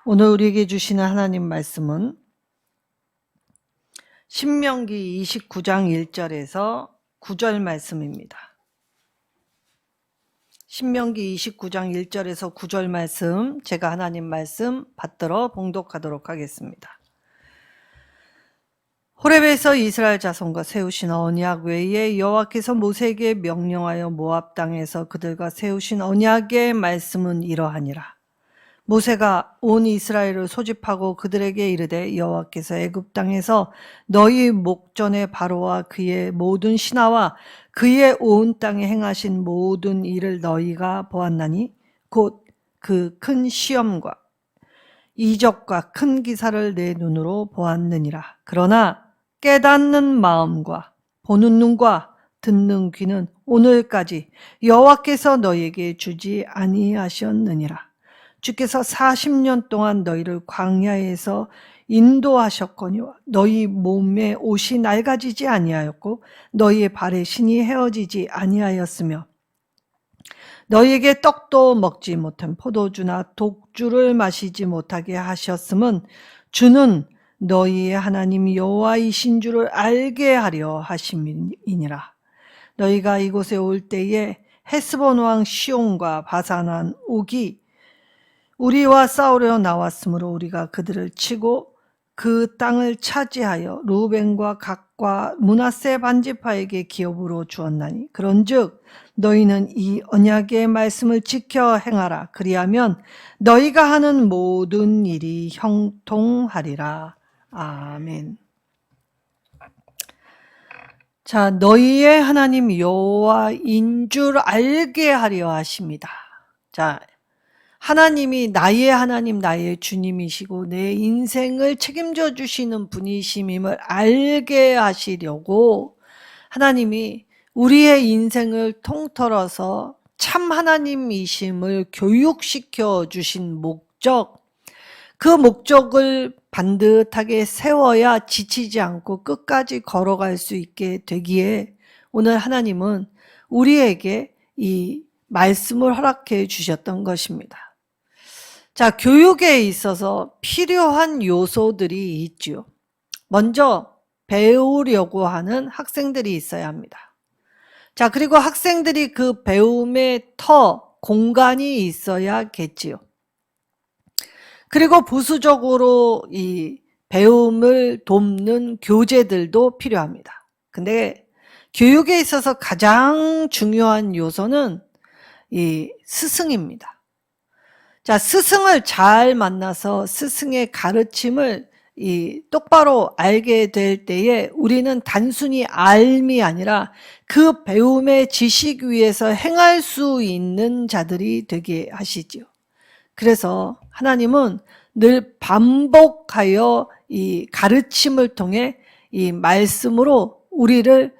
오늘 우리에게 주시는 하나님 말씀은 신명기 29장 1절에서 9절 말씀입니다. 신명기 29장 1절에서 9절 말씀, 제가 하나님 말씀 받들어 봉독하도록 하겠습니다. 호렙에서 이스라엘 자손과 세우신 언약 외에 여호와께서 모세에게 명령하여 모압 땅에서 그들과 세우신 언약의 말씀은 이러하니라. 모세가 온 이스라엘을 소집하고 그들에게 이르되 여호와께서 애굽 땅에서 너희 목전에 바로와 그의 모든 신하와 그의 온 땅에 행하신 모든 일을 너희가 보았나니 곧 그 큰 시험과 이적과 큰 기사를 내 눈으로 보았느니라. 그러나 깨닫는 마음과 보는 눈과 듣는 귀는 오늘까지 여호와께서 너희에게 주지 아니하셨느니라. 주께서 40년 동안 너희를 광야에서 인도하셨거니와 너희 몸에 옷이 낡아지지 아니하였고 너희의 발에 신이 헤어지지 아니하였으며 너희에게 떡도 먹지 못한 포도주나 독주를 마시지 못하게 하셨음은 주는 너희의 하나님 여호와이신 줄을 알게 하려 하심이니라. 너희가 이곳에 올 때에 헤스본 왕 시온과 바산 왕 옥이 우리와 싸우려 나왔으므로 우리가 그들을 치고 그 땅을 차지하여 루벤과 갓과 므낫세 반지파에게 기업으로 주었나니 그런즉 너희는 이 언약의 말씀을 지켜 행하라. 그리하면 너희가 하는 모든 일이 형통하리라. 아멘. 자, 너희의 하나님 여호와인 줄 알게 하려 하십니다. 자, 하나님이 나의 하나님, 나의 주님이시고 내 인생을 책임져 주시는 분이심임을 알게 하시려고 하나님이 우리의 인생을 통틀어서 참 하나님이심을 교육시켜 주신 목적, 그 목적을 반듯하게 세워야 지치지 않고 끝까지 걸어갈 수 있게 되기에 오늘 하나님은 우리에게 이 말씀을 허락해 주셨던 것입니다. 자, 교육에 있어서 필요한 요소들이 있죠. 먼저 배우려고 하는 학생들이 있어야 합니다. 자, 그리고 학생들이 그 배움의 공간이 있어야겠지요. 그리고 부수적으로 이 배움을 돕는 교재들도 필요합니다. 근데 교육에 있어서 가장 중요한 요소는 이 스승입니다. 자, 스승을 잘 만나서 스승의 가르침을 똑바로 알게 될 때에 우리는 단순히 알미 아니라 그 배움의 지식 위에서 행할 수 있는 자들이 되게 하시죠. 그래서 하나님은 늘 반복하여 이 가르침을 통해 이 말씀으로 우리를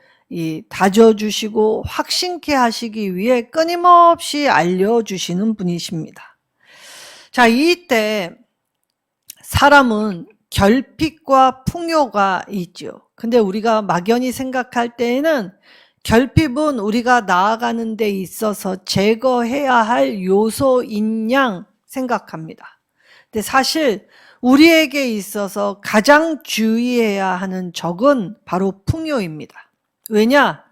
다져주시고 확신케 하시기 위해 끊임없이 알려주시는 분이십니다. 자, 이때 사람은 결핍과 풍요가 있죠. 근데 우리가 막연히 생각할 때에는 결핍은 우리가 나아가는 데 있어서 제거해야 할 요소인 양 생각합니다. 근데 사실 우리에게 있어서 가장 주의해야 하는 적은 바로 풍요입니다. 왜냐?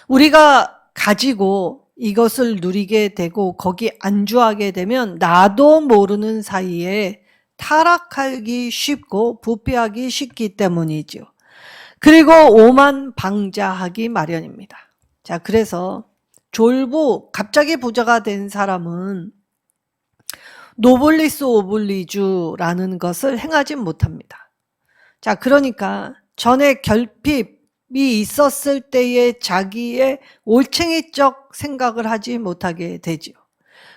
우리가 가지고 이것을 누리게 되고 거기 안주하게 되면 나도 모르는 사이에 타락하기 쉽고 부패하기 쉽기 때문이죠. 그리고 오만방자하기 마련입니다. 자, 그래서 갑자기 부자가 된 사람은 노블리스 오블리주라는 것을 행하지 못합니다. 자, 그러니까 전에 결핍이 있었을 때의 자기의 올챙이적 생각을 하지 못하게 되지요.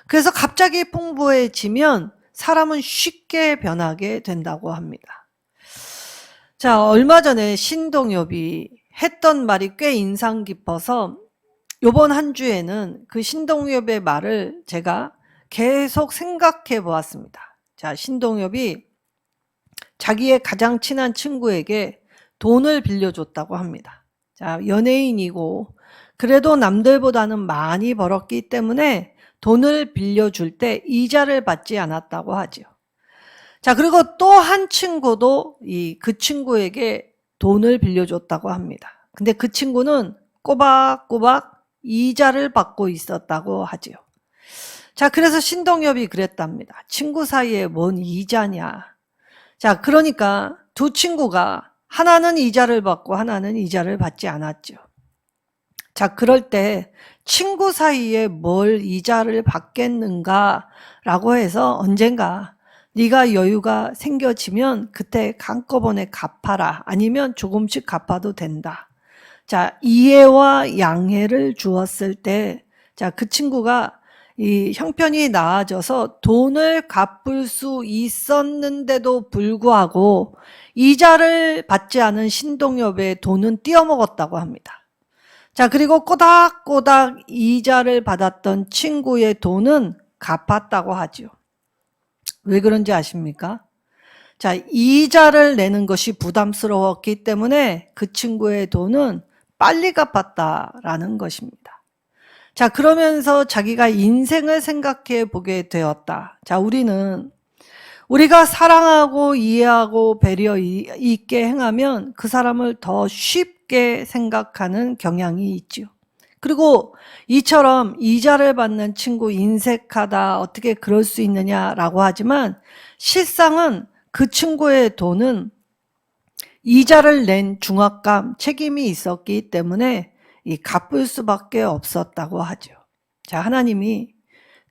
그래서 갑자기 풍부해지면 사람은 쉽게 변하게 된다고 합니다. 자, 얼마 전에 신동엽이 했던 말이 꽤 인상 깊어서 이번 한 주에는 그 신동엽의 말을 제가 계속 생각해 보았습니다. 자, 신동엽이 자기의 가장 친한 친구에게 돈을 빌려줬다고 합니다. 자, 연예인이고 그래도 남들보다는 많이 벌었기 때문에 돈을 빌려줄 때 이자를 받지 않았다고 하죠. 자, 그리고 또 한 친구도 그 친구에게 돈을 빌려줬다고 합니다. 근데 그 친구는 꼬박꼬박 이자를 받고 있었다고 하지요. 자, 그래서 신동엽이 그랬답니다. 친구 사이에 뭔 이자냐. 자, 그러니까 두 친구가 하나는 이자를 받고 하나는 이자를 받지 않았죠. 자, 그럴 때 친구 사이에 뭘 이자를 받겠는가라고 해서 언젠가 네가 여유가 생겨지면 그때 한꺼번에 갚아라. 아니면 조금씩 갚아도 된다. 자, 이해와 양해를 주었을 때, 자, 그 친구가 이 형편이 나아져서 돈을 갚을 수 있었는데도 불구하고 이자를 받지 않은 신동엽의 돈은 띄어먹었다고 합니다. 자, 그리고 꼬닥꼬닥 이자를 받았던 친구의 돈은 갚았다고 하죠. 왜 그런지 아십니까? 자, 이자를 내는 것이 부담스러웠기 때문에 그 친구의 돈은 빨리 갚았다라는 것입니다. 자, 그러면서 자기가 인생을 생각해 보게 되었다. 자, 우리가 사랑하고 이해하고 배려 있게 행하면 그 사람을 더 쉽게 생각하는 경향이 있죠. 그리고 이처럼 이자를 받는 친구 인색하다, 어떻게 그럴 수 있느냐라고 하지만 실상은 그 친구의 돈은 이자를 낸 중압감, 책임이 있었기 때문에 갚을 수밖에 없었다고 하죠. 자, 하나님이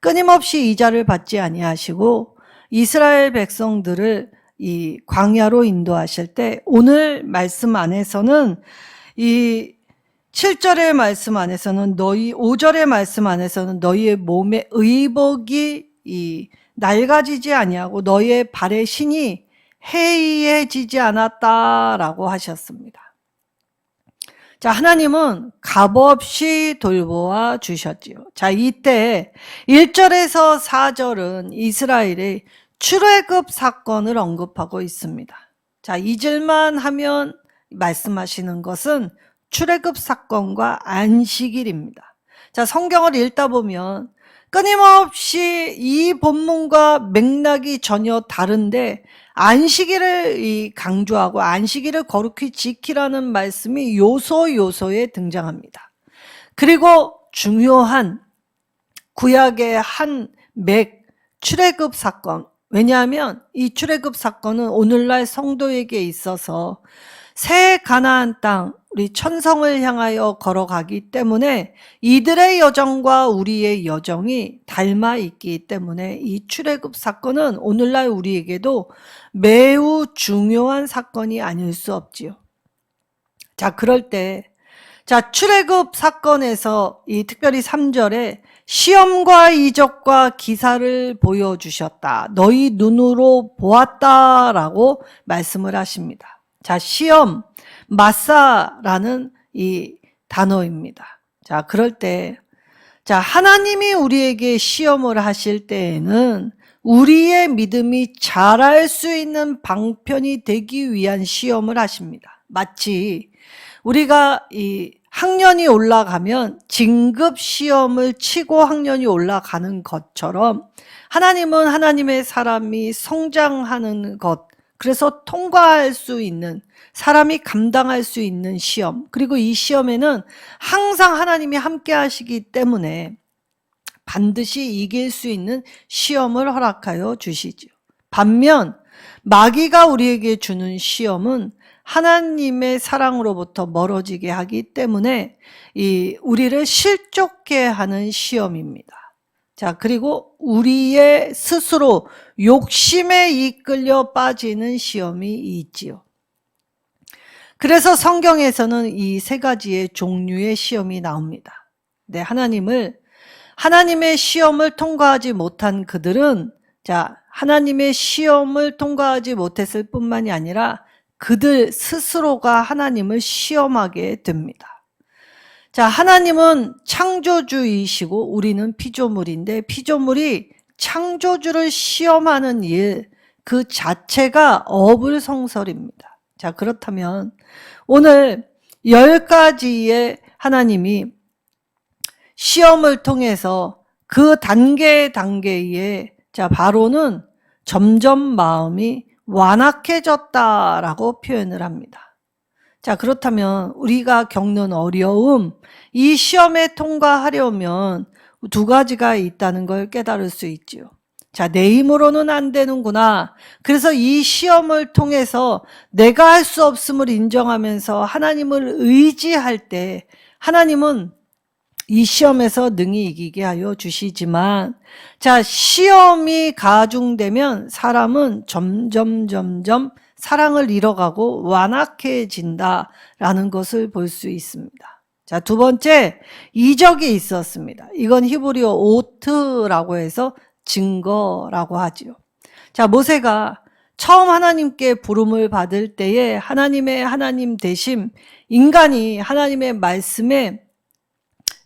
끊임없이 이자를 받지 아니하시고 이스라엘 백성들을 이 광야로 인도하실 때 오늘 말씀 안에서는 이 7절의 말씀 안에서는 5절의 말씀 안에서는 너희의 몸의 의복이 낡아지지 아니하고 너희의 발의 신이 해이해지지 않았다라고 하셨습니다. 자, 하나님은 값없이 돌보아 주셨지요. 자, 이때 1절에서 4절은 이스라엘의 출애굽 사건을 언급하고 있습니다. 자, 2절만 하면 말씀하시는 것은 출애굽 사건과 안식일입니다. 자, 성경을 읽다 보면 끊임없이 이 본문과 맥락이 전혀 다른데 안식일을 강조하고 안식일을 거룩히 지키라는 말씀이 요소요소에 등장합니다. 그리고 중요한 구약의 한 출애굽 사건, 왜냐하면 이 출애굽 사건은 오늘날 성도에게 있어서 새 가나안 땅, 우리 천성을 향하여 걸어가기 때문에 이들의 여정과 우리의 여정이 닮아 있기 때문에 이 출애굽 사건은 오늘날 우리에게도 매우 중요한 사건이 아닐 수 없지요. 자, 그럴 때 출애굽 사건에서 특별히 3절에 시험과 이적과 기사를 보여주셨다. 너희 눈으로 보았다라고 말씀을 하십니다. 자, 시험, 마사라는 이 단어입니다. 자, 그럴 때, 하나님이 우리에게 시험을 하실 때에는 우리의 믿음이 자랄 수 있는 방편이 되기 위한 시험을 하십니다. 마치 우리가 학년이 올라가면 진급 시험을 치고 학년이 올라가는 것처럼 하나님은 하나님의 사람이 성장하는 것, 그래서 통과할 수 있는, 사람이 감당할 수 있는 시험, 그리고 이 시험에는 항상 하나님이 함께 하시기 때문에 반드시 이길 수 있는 시험을 허락하여 주시죠. 반면 마귀가 우리에게 주는 시험은 하나님의 사랑으로부터 멀어지게 하기 때문에 우리를 실족해 하는 시험입니다. 자, 그리고 우리의 스스로 욕심에 이끌려 빠지는 시험이 있지요. 그래서 성경에서는 이 세 가지의 종류의 시험이 나옵니다. 네, 하나님의 시험을 통과하지 못한 그들은 하나님의 시험을 통과하지 못했을 뿐만이 아니라 그들 스스로가 하나님을 시험하게 됩니다. 자, 하나님은 창조주이시고 우리는 피조물인데 피조물이 창조주를 시험하는 일, 그 자체가 어불성설입니다. 자, 그렇다면 오늘 10가지의 하나님이 시험을 통해서 그 단계에 자 바로는 점점 마음이 완악해졌다라고 표현을 합니다. 자 그렇다면 우리가 겪는 어려움, 이 시험에 통과하려면 두 가지가 있다는 걸 깨달을 수 있지요. 자, 내 힘으로는 안 되는구나. 그래서 이 시험을 통해서 내가 할 수 없음을 인정하면서 하나님을 의지할 때 하나님은 이 시험에서 능히 이기게 하여 주시지만, 자, 시험이 가중되면 사람은 점점 사랑을 잃어가고 완악해진다라는 것을 볼 수 있습니다. 자, 두 번째, 이적이 있었습니다. 이건 히브리어 오트라고 해서 증거라고 하지요. 자, 모세가 처음 하나님께 부름을 받을 때에 하나님의 하나님 되심, 인간이 하나님의 말씀에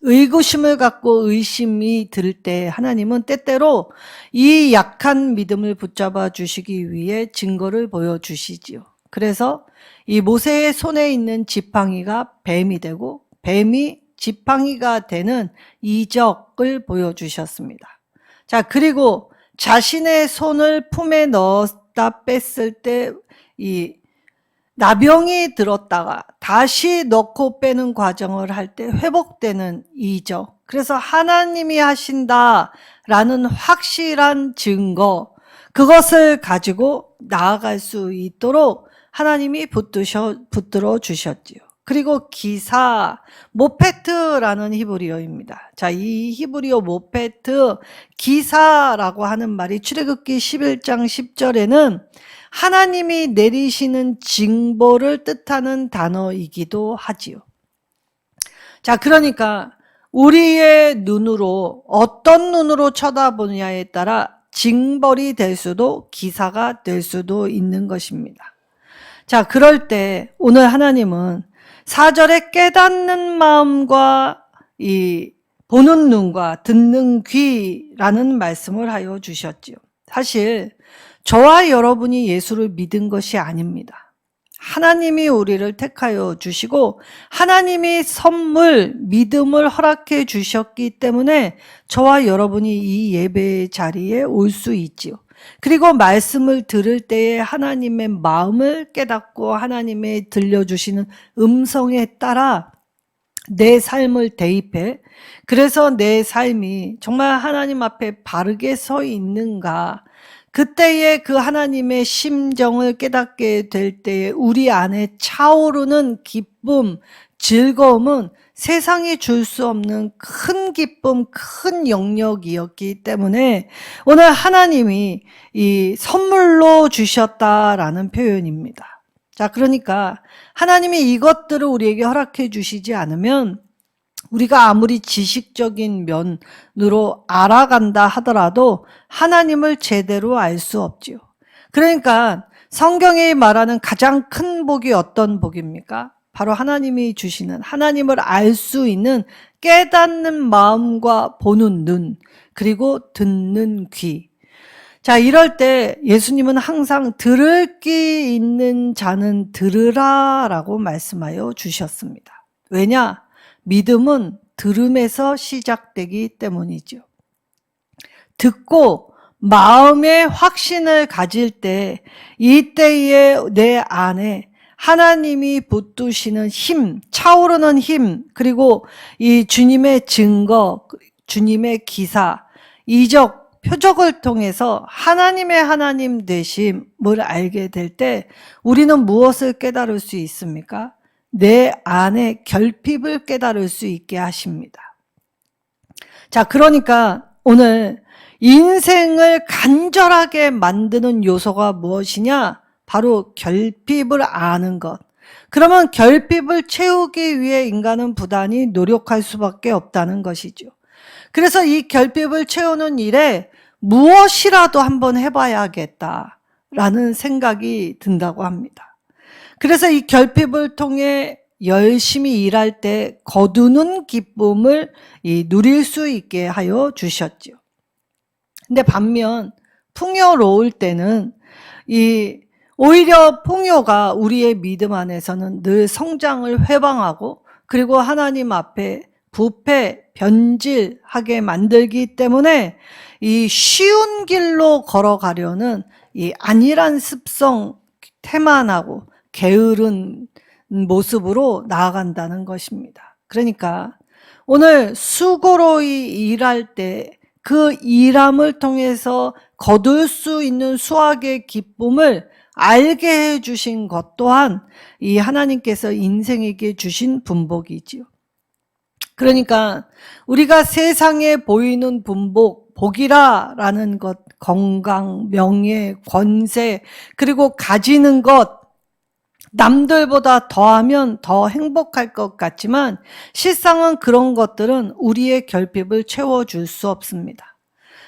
의구심을 갖고 의심이 들 때 하나님은 때때로 이 약한 믿음을 붙잡아 주시기 위해 증거를 보여주시지요. 그래서 이 모세의 손에 있는 지팡이가 뱀이 되고 뱀이 지팡이가 되는 이적을 보여주셨습니다. 자, 그리고 자신의 손을 품에 넣었다 뺐을 때 이 나병이 들었다가 다시 넣고 빼는 과정을 할 때 회복되는 이적. 그래서 하나님이 하신다라는 확실한 증거, 그것을 가지고 나아갈 수 있도록 하나님이 붙들어 주셨지요. 그리고 기사, 모페트라는 히브리어입니다. 자, 이 히브리어 모페트, 기사라고 하는 말이 출애굽기 11장 10절에는 하나님이 내리시는 징벌을 뜻하는 단어이기도 하지요. 자, 그러니까 우리의 눈으로 어떤 눈으로 쳐다보느냐에 따라 징벌이 될 수도 기사가 될 수도 있는 것입니다. 자, 그럴 때 오늘 하나님은 4절에 깨닫는 마음과 이 보는 눈과 듣는 귀라는 말씀을 하여 주셨지요. 사실 저와 여러분이 예수를 믿은 것이 아닙니다. 하나님이 우리를 택하여 주시고 하나님이 선물, 믿음을 허락해 주셨기 때문에 저와 여러분이 이 예배 자리에 올 수 있지요. 그리고 말씀을 들을 때에 하나님의 마음을 깨닫고 하나님의 들려주시는 음성에 따라 내 삶을 대입해, 그래서 내 삶이 정말 하나님 앞에 바르게 서 있는가, 그때에 그 하나님의 심정을 깨닫게 될 때에 우리 안에 차오르는 기쁨, 즐거움은 세상이 줄 수 없는 큰 기쁨, 큰 영역이었기 때문에 오늘 하나님이 이 선물로 주셨다라는 표현입니다. 자, 그러니까 하나님이 이것들을 우리에게 허락해 주시지 않으면 우리가 아무리 지식적인 면으로 알아간다 하더라도 하나님을 제대로 알 수 없지요. 그러니까 성경이 말하는 가장 큰 복이 어떤 복입니까? 바로 하나님이 주시는, 하나님을 알 수 있는 깨닫는 마음과 보는 눈, 그리고 듣는 귀. 자, 이럴 때 예수님은 항상 들을 귀 있는 자는 들으라 라고 말씀하여 주셨습니다. 왜냐? 믿음은 들음에서 시작되기 때문이죠. 듣고 마음의 확신을 가질 때 이때에 내 안에 하나님이 붙드시는 힘, 차오르는 힘, 그리고 이 주님의 증거, 주님의 기사, 이적, 표적을 통해서 하나님의 하나님 되심을 알게 될 때 우리는 무엇을 깨달을 수 있습니까? 내 안에 결핍을 깨달을 수 있게 하십니다. 자, 그러니까 오늘 인생을 간절하게 만드는 요소가 무엇이냐? 바로 결핍을 아는 것. 그러면 결핍을 채우기 위해 인간은 부단히 노력할 수밖에 없다는 것이죠. 그래서 이 결핍을 채우는 일에 무엇이라도 한번 해봐야겠다라는 생각이 든다고 합니다. 그래서 이 결핍을 통해 열심히 일할 때 거두는 기쁨을 누릴 수 있게 하여 주셨죠. 근데 반면 풍요로울 때는 오히려 풍요가 우리의 믿음 안에서는 늘 성장을 회방하고 그리고 하나님 앞에 부패, 변질하게 만들기 때문에 이 쉬운 길로 걸어가려는 이 안일한 습성 태만하고 게으른 모습으로 나아간다는 것입니다. 그러니까 오늘 수고로이 일할 때 그 일함을 통해서 거둘 수 있는 수확의 기쁨을 알게 해주신 것 또한 이 하나님께서 인생에게 주신 분복이지요. 그러니까 우리가 세상에 보이는 복이라는 것, 건강, 명예, 권세, 그리고 가지는 것, 남들보다 더하면 더 행복할 것 같지만 실상은 그런 것들은 우리의 결핍을 채워줄 수 없습니다.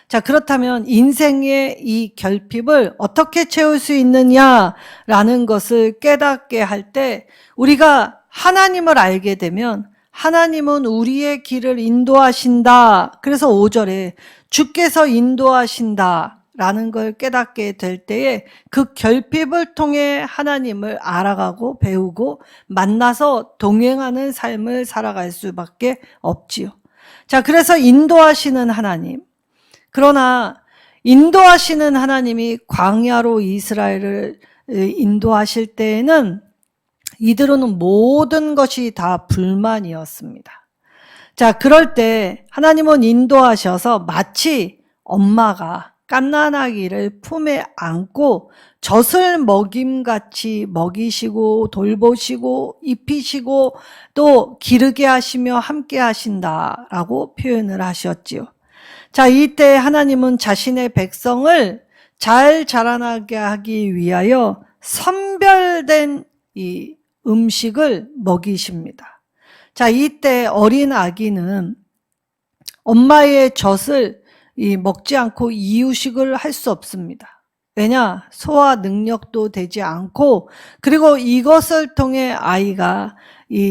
자, 그렇다면 인생의 이 결핍을 어떻게 채울 수 있느냐라는 것을 깨닫게 할 때 우리가 하나님을 알게 되면 하나님은 우리의 길을 인도하신다. 그래서 5절에 주께서 인도하신다 라는 걸 깨닫게 될 때에 그 결핍을 통해 하나님을 알아가고 배우고 만나서 동행하는 삶을 살아갈 수밖에 없지요. 자, 그래서 인도하시는 하나님. 그러나 인도하시는 하나님이 광야로 이스라엘을 인도하실 때에는 이들은 모든 것이 다 불만이었습니다. 자, 그럴 때 하나님은 인도하셔서 마치 엄마가 갓난아기를 품에 안고 젖을 먹임같이 먹이시고 돌보시고 입히시고 또 기르게 하시며 함께 하신다라고 표현을 하셨지요. 자, 이때 하나님은 자신의 백성을 잘 자라나게 하기 위하여 선별된 이 음식을 먹이십니다. 자, 이때 어린 아기는 엄마의 젖을 먹지 않고 이유식을 할 수 없습니다. 왜냐? 소화 능력도 되지 않고 그리고 이것을 통해 아이가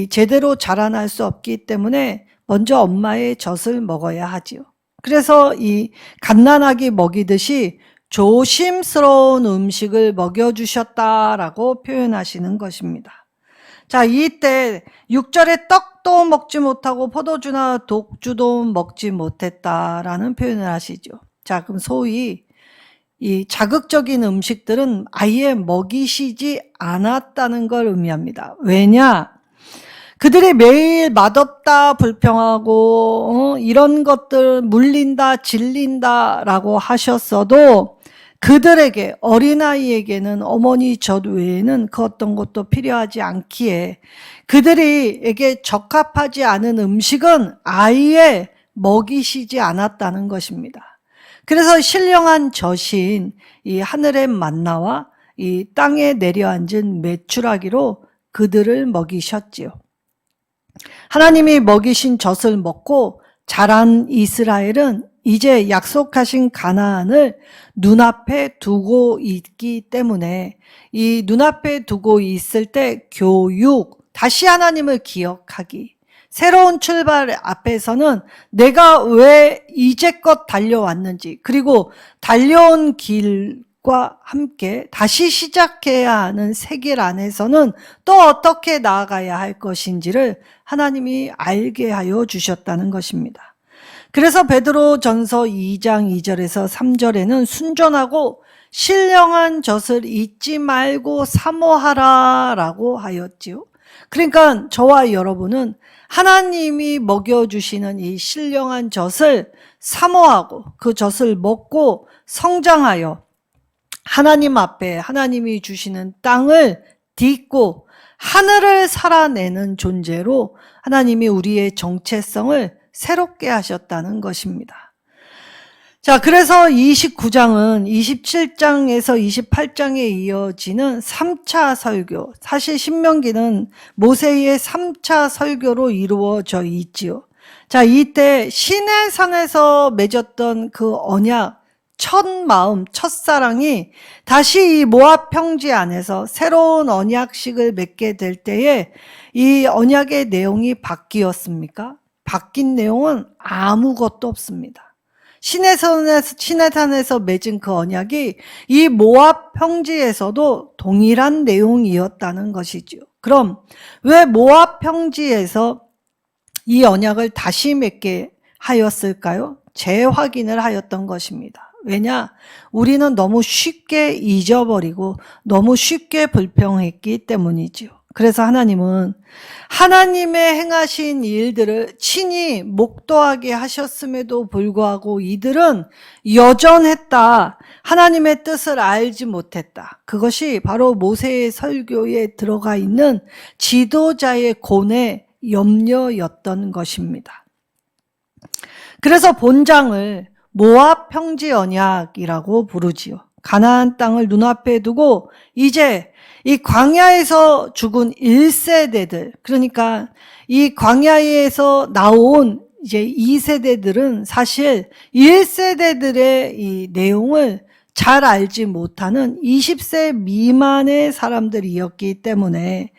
제대로 자라날 수 없기 때문에 먼저 엄마의 젖을 먹어야 하지요. 그래서 이 갓난아기 먹이듯이 조심스러운 음식을 먹여주셨다라고 표현하시는 것입니다. 자, 이때 6절에 떡도 먹지 못하고 포도주나 독주도 먹지 못했다라는 표현을 하시죠. 자, 그럼 소위 이 자극적인 음식들은 아예 먹이시지 않았다는 걸 의미합니다. 왜냐? 그들이 매일 맛없다, 불평하고 이런 것들 물린다, 질린다라고 하셨어도 그들에게 어린아이에게는 어머니 젖 외에는 그 어떤 것도 필요하지 않기에 그들에게 적합하지 않은 음식은 아예 먹이시지 않았다는 것입니다. 그래서 신령한 젖인 이 하늘의 만나와 이 땅에 내려앉은 메추라기로 그들을 먹이셨지요. 하나님이 먹이신 젖을 먹고 자란 이스라엘은 이제 약속하신 가나안을 눈앞에 두고 있기 때문에 이 눈앞에 두고 있을 때 교육, 다시 하나님을 기억하기, 새로운 출발 앞에서는 내가 왜 이제껏 달려왔는지 그리고 달려온 길과 함께 다시 시작해야 하는 새 길 안에서는 또 어떻게 나아가야 할 것인지를 하나님이 알게 하여 주셨다는 것입니다. 그래서 베드로전서 2장 2절에서 3절에는 순전하고 신령한 젖을 잊지 말고 사모하라라고 하였지요. 그러니까 저와 여러분은 하나님이 먹여주시는 이 신령한 젖을 사모하고 그 젖을 먹고 성장하여 하나님 앞에 하나님이 주시는 땅을 딛고 하늘을 살아내는 존재로 하나님이 우리의 정체성을 새롭게 하셨다는 것입니다. 자, 그래서 29장은 27장에서 28장에 이어지는 3차 설교, 사실 신명기는 모세의 3차 설교로 이루어져 있지요. 자, 이때 시내산에서 맺었던 그 언약, 첫 마음, 첫사랑이 다시 이 모압 평지 안에서 새로운 언약식을 맺게 될 때에 이 언약의 내용이 바뀌었습니까? 바뀐 내용은 아무것도 없습니다. 시내산에서 맺은 그 언약이 이 모압 평지에서도 동일한 내용이었다는 것이죠. 그럼 왜 모압 평지에서 이 언약을 다시 맺게 하였을까요? 재확인을 하였던 것입니다. 왜냐? 우리는 너무 쉽게 잊어버리고 너무 쉽게 불평했기 때문이지요. 그래서 하나님은 하나님의 행하신 일들을 친히 목도하게 하셨음에도 불구하고 이들은 여전했다. 하나님의 뜻을 알지 못했다. 그것이 바로 모세의 설교에 들어가 있는 지도자의 고뇌, 염려였던 것입니다. 그래서 본장을 모압 평지 언약이라고 부르지요. 가나안 땅을 눈앞에 두고 이제 이 광야에서 죽은 1세대들, 그러니까 이 광야에서 나온 이제 2세대들은 사실 1세대들의 이 내용을 잘 알지 못하는 20세 미만의 사람들이었기 때문에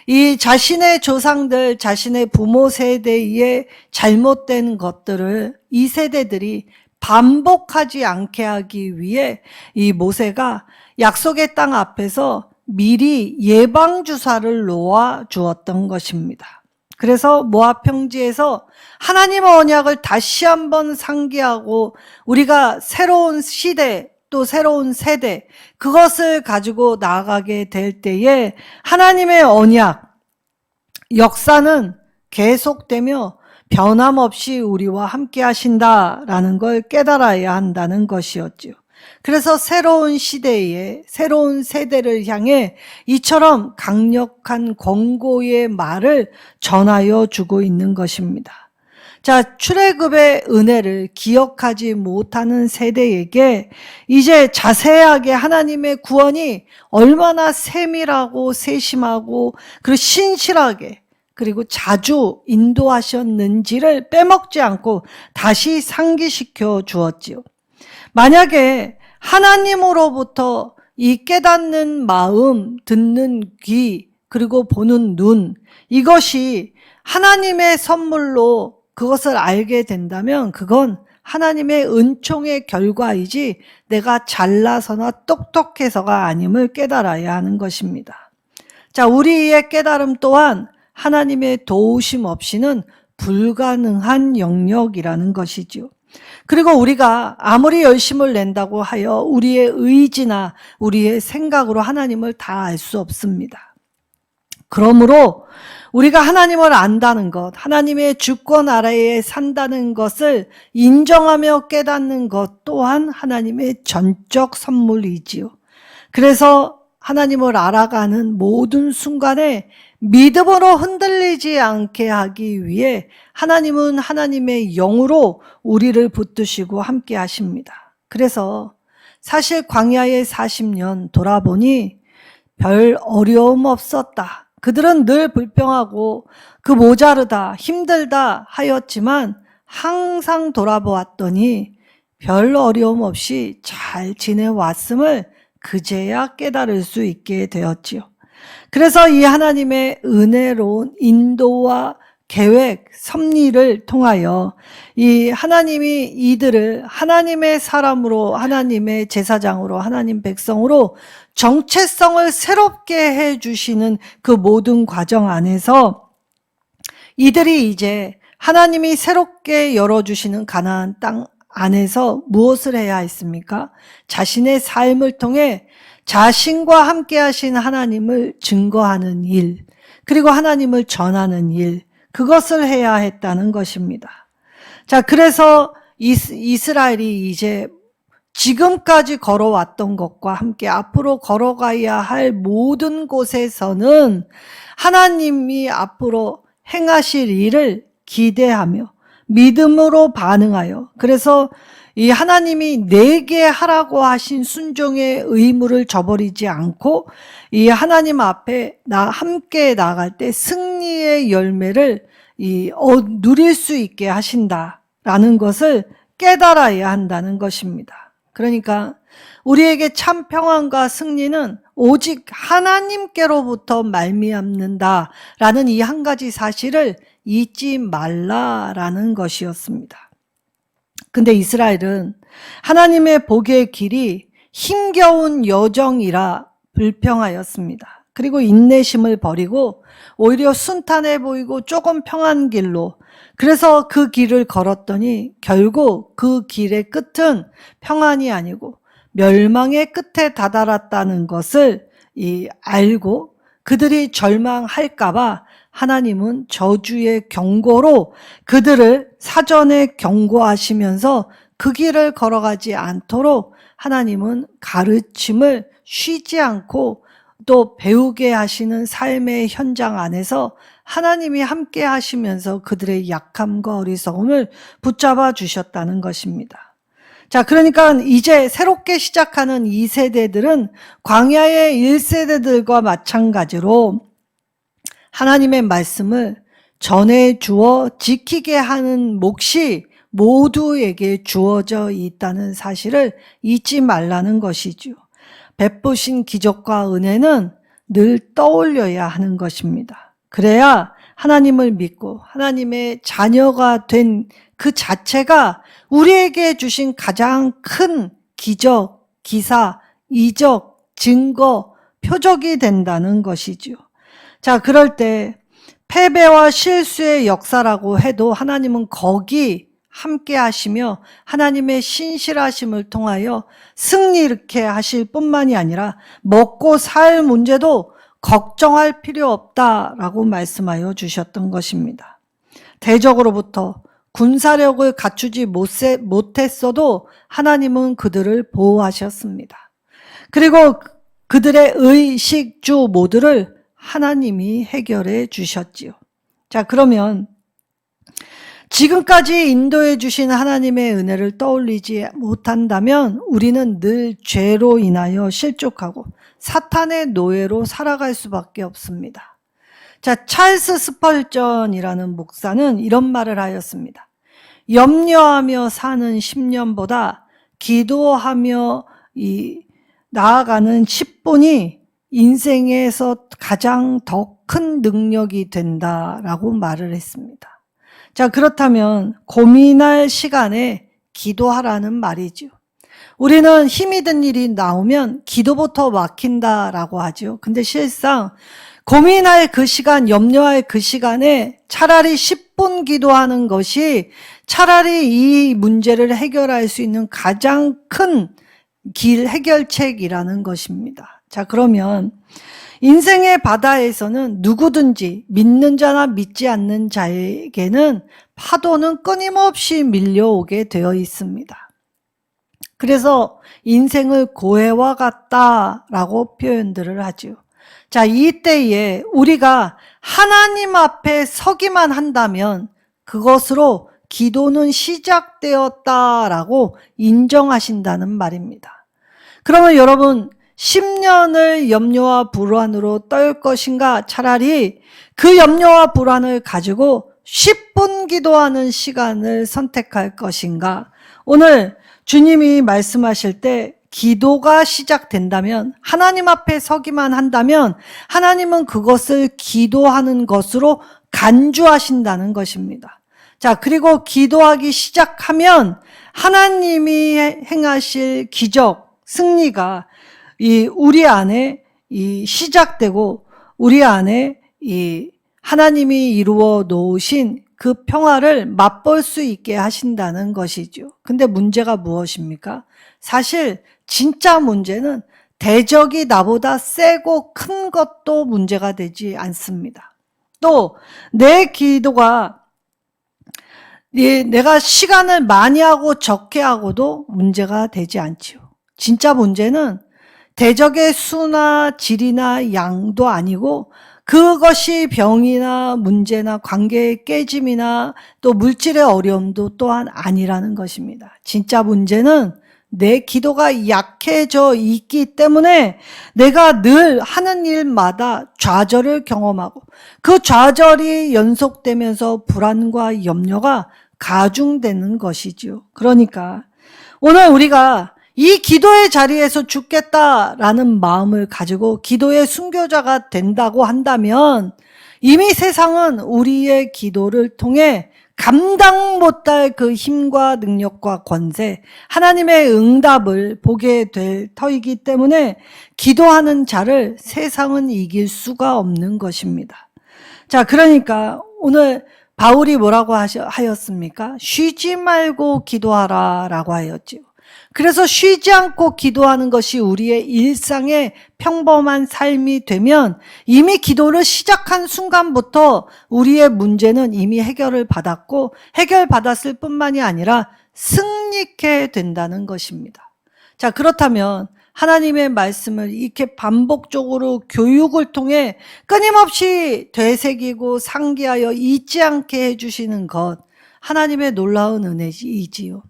이 자신의 조상들, 자신의 부모 세대의 잘못된 것들을 이 세대들이 반복하지 않게 하기 위해 이 모세가 약속의 땅 앞에서 미리 예방주사를 놓아 주었던 것입니다. 그래서 모압 평지에서 하나님의 언약을 다시 한번 상기하고 우리가 새로운 시대 또 새로운 세대 그것을 가지고 나아가게 될 때에 하나님의 언약 역사는 계속되며 변함없이 우리와 함께 하신다라는 걸 깨달아야 한다는 것이었죠. 그래서 새로운 시대에 새로운 세대를 향해 이처럼 강력한 권고의 말을 전하여 주고 있는 것입니다. 자, 출애굽의 은혜를 기억하지 못하는 세대에게 이제 자세하게 하나님의 구원이 얼마나 세밀하고 세심하고 그리고 신실하게 그리고 자주 인도하셨는지를 빼먹지 않고 다시 상기시켜 주었지요. 만약에 하나님으로부터 이 깨닫는 마음, 듣는 귀, 그리고 보는 눈, 이것이 하나님의 선물로 그것을 알게 된다면 그건 하나님의 은총의 결과이지 내가 잘나서나 똑똑해서가 아님을 깨달아야 하는 것입니다. 자, 우리의 깨달음 또한 하나님의 도우심 없이는 불가능한 영역이라는 것이죠. 그리고 우리가 아무리 열심을 낸다고 하여 우리의 의지나 우리의 생각으로 하나님을 다 알 수 없습니다. 그러므로 우리가 하나님을 안다는 것, 하나님의 주권 아래에 산다는 것을 인정하며 깨닫는 것 또한 하나님의 전적 선물이지요. 그래서 하나님을 알아가는 모든 순간에 믿음으로 흔들리지 않게 하기 위해 하나님은 하나님의 영으로 우리를 붙드시고 함께 하십니다. 그래서 사실 광야의 40년 돌아보니 별 어려움 없었다. 그들은 늘 불평하고 그 모자르다, 힘들다 하였지만 항상 돌아보았더니 별 어려움 없이 잘 지내왔음을 그제야 깨달을 수 있게 되었지요. 그래서 이 하나님의 은혜로운 인도와 계획, 섭리를 통하여 이 하나님이 이들을 하나님의 사람으로, 하나님의 제사장으로, 하나님 백성으로 정체성을 새롭게 해주시는 그 모든 과정 안에서 이들이 이제 하나님이 새롭게 열어주시는 가나안 땅 안에서 무엇을 해야 했습니까? 자신의 삶을 통해 자신과 함께 하신 하나님을 증거하는 일, 그리고 하나님을 전하는 일, 그것을 해야 했다는 것입니다. 자, 그래서 이스라엘이 이제 지금까지 걸어왔던 것과 함께 앞으로 걸어가야 할 모든 곳에서는 하나님이 앞으로 행하실 일을 기대하며 믿음으로 반응하여, 그래서 이 하나님이 내게 하라고 하신 순종의 의무를 저버리지 않고 이 하나님 앞에 함께 나갈 때 승리의 열매를 누릴 수 있게 하신다라는 것을 깨달아야 한다는 것입니다. 그러니까 우리에게 참 평안과 승리는 오직 하나님께로부터 말미암는다라는 이 한 가지 사실을 잊지 말라라는 것이었습니다. 근데 이스라엘은 하나님의 복의 길이 힘겨운 여정이라 불평하였습니다. 그리고 인내심을 버리고 오히려 순탄해 보이고 조금 평한 길로, 그래서 그 길을 걸었더니 결국 그 길의 끝은 평안이 아니고 멸망의 끝에 다다랐다는 것을 알고 그들이 절망할까봐 하나님은 저주의 경고로 그들을 사전에 경고하시면서 그 길을 걸어가지 않도록 하나님은 가르침을 쉬지 않고 또 배우게 하시는 삶의 현장 안에서 하나님이 함께 하시면서 그들의 약함과 어리석음을 붙잡아 주셨다는 것입니다. 자, 그러니까 이제 새롭게 시작하는 2세대들은 광야의 1세대들과 마찬가지로 하나님의 말씀을 전해 주어 지키게 하는 몫이 모두에게 주어져 있다는 사실을 잊지 말라는 것이죠. 베푸신 기적과 은혜는 늘 떠올려야 하는 것입니다. 그래야 하나님을 믿고 하나님의 자녀가 된 그 자체가 우리에게 주신 가장 큰 기적, 기사, 이적, 증거, 표적이 된다는 것이죠. 자, 그럴 때 패배와 실수의 역사라고 해도 하나님은 거기 함께 하시며 하나님의 신실하심을 통하여 승리케 하실 뿐만이 아니라 먹고 살 문제도 걱정할 필요 없다라고 말씀하여 주셨던 것입니다. 대적으로부터 군사력을 갖추지 못했어도 하나님은 그들을 보호하셨습니다. 그리고 그들의 의식주 모두를 하나님이 해결해 주셨지요. 자, 그러면 지금까지 인도해 주신 하나님의 은혜를 떠올리지 못한다면 우리는 늘 죄로 인하여 실족하고 사탄의 노예로 살아갈 수밖에 없습니다. 자, 찰스 스펄전이라는 목사는 이런 말을 하였습니다. 염려하며 사는 10년보다 기도하며 나아가는 10분이 인생에서 가장 더 큰 능력이 된다라고 말을 했습니다. 자, 그렇다면 고민할 시간에 기도하라는 말이죠. 우리는 힘이 든 일이 나오면 기도부터 막힌다라고 하죠. 근데 실상 고민할 그 시간, 염려할 그 시간에 차라리 10분 기도하는 것이 차라리 이 문제를 해결할 수 있는 가장 큰 길 해결책이라는 것입니다. 자, 그러면 인생의 바다에서는 누구든지 믿는 자나 믿지 않는 자에게는 파도는 끊임없이 밀려오게 되어 있습니다. 그래서 인생을 고해와 같다라고 표현들을 하죠. 자, 이때에 우리가 하나님 앞에 서기만 한다면 그것으로 기도는 시작되었다라고 인정하신다는 말입니다. 그러면 여러분 10년을 염려와 불안으로 떨 것인가, 차라리 그 염려와 불안을 가지고 10분 기도하는 시간을 선택할 것인가? 오늘 주님이 말씀하실 때 기도가 시작된다면, 하나님 앞에 서기만 한다면 하나님은 그것을 기도하는 것으로 간주하신다는 것입니다. 자, 그리고 기도하기 시작하면 하나님이 행하실 기적, 승리가 우리 안에 시작되고 우리 안에 하나님이 이루어 놓으신 그 평화를 맛볼 수 있게 하신다는 것이죠. 근데 문제가 무엇입니까? 사실 진짜 문제는 대적이 나보다 세고 큰 것도 문제가 되지 않습니다. 또 내 기도가 내가 시간을 많이 하고 적게 하고도 문제가 되지 않지요. 진짜 문제는 대적의 수나 질이나 양도 아니고 그것이 병이나 문제나 관계의 깨짐이나 또 물질의 어려움도 또한 아니라는 것입니다. 진짜 문제는 내 기도가 약해져 있기 때문에 내가 늘 하는 일마다 좌절을 경험하고 그 좌절이 연속되면서 불안과 염려가 가중되는 것이지요. 그러니까 오늘 우리가 이 기도의 자리에서 죽겠다라는 마음을 가지고 기도의 순교자가 된다고 한다면 이미 세상은 우리의 기도를 통해 감당 못할 그 힘과 능력과 권세, 하나님의 응답을 보게 될 터이기 때문에 기도하는 자를 세상은 이길 수가 없는 것입니다. 자, 그러니까 오늘 바울이 뭐라고 하였습니까? 쉬지 말고 기도하라 라고 하였지요. 그래서 쉬지 않고 기도하는 것이 우리의 일상의 평범한 삶이 되면 이미 기도를 시작한 순간부터 우리의 문제는 이미 해결을 받았고 해결받았을 뿐만이 아니라 승리케 된다는 것입니다. 자, 그렇다면 하나님의 말씀을 이렇게 반복적으로 교육을 통해 끊임없이 되새기고 상기하여 잊지 않게 해주시는 것, 하나님의 놀라운 은혜이지요.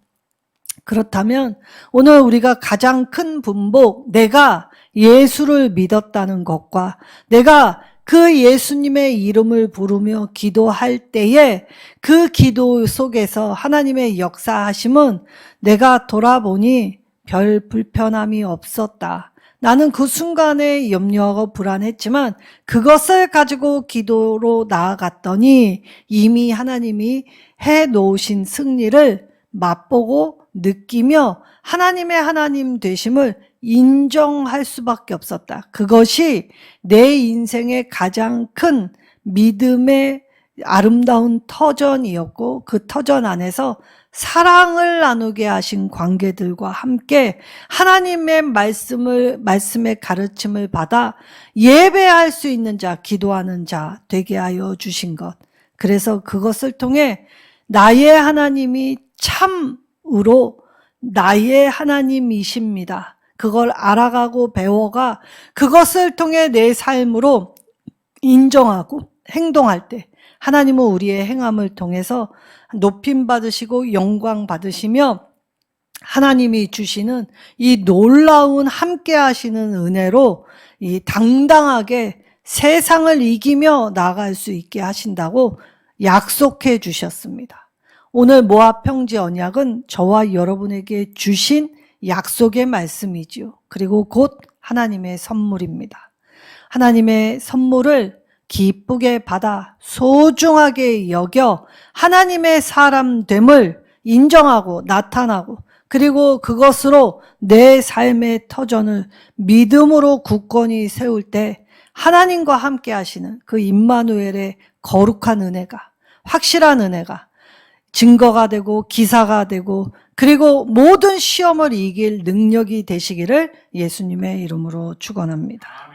그렇다면 오늘 우리가 가장 큰 분복, 내가 예수를 믿었다는 것과 내가 그 예수님의 이름을 부르며 기도할 때에 그 기도 속에서 하나님의 역사하심은 내가 돌아보니 별 불편함이 없었다. 나는 그 순간에 염려하고 불안했지만 그것을 가지고 기도로 나아갔더니 이미 하나님이 해놓으신 승리를 맛보고 느끼며 하나님의 하나님 되심을 인정할 수밖에 없었다. 그것이 내 인생의 가장 큰 믿음의 아름다운 터전이었고 그 터전 안에서 사랑을 나누게 하신 관계들과 함께 하나님의 말씀의 가르침을 받아 예배할 수 있는 자, 기도하는 자 되게 하여 주신 것. 그래서 그것을 통해 나의 하나님이 참으로 나의 하나님이십니다. 그걸 알아가고 배워가 그것을 통해 내 삶으로 인정하고 행동할 때 하나님은 우리의 행함을 통해서 높임 받으시고 영광 받으시며 하나님이 주시는 이 놀라운 함께 하시는 은혜로 이 당당하게 세상을 이기며 나아갈 수 있게 하신다고 약속해 주셨습니다. 오늘 모압 평지 언약은 저와 여러분에게 주신 약속의 말씀이지요. 그리고 곧 하나님의 선물입니다. 하나님의 선물을 기쁘게 받아 소중하게 여겨 하나님의 사람됨을 인정하고 나타나고 그리고 그것으로 내 삶의 터전을 믿음으로 굳건히 세울 때 하나님과 함께 하시는 그 임마누엘의 거룩한 은혜가, 확실한 은혜가 증거가 되고 기사가 되고 그리고 모든 시험을 이길 능력이 되시기를 예수님의 이름으로 축원합니다.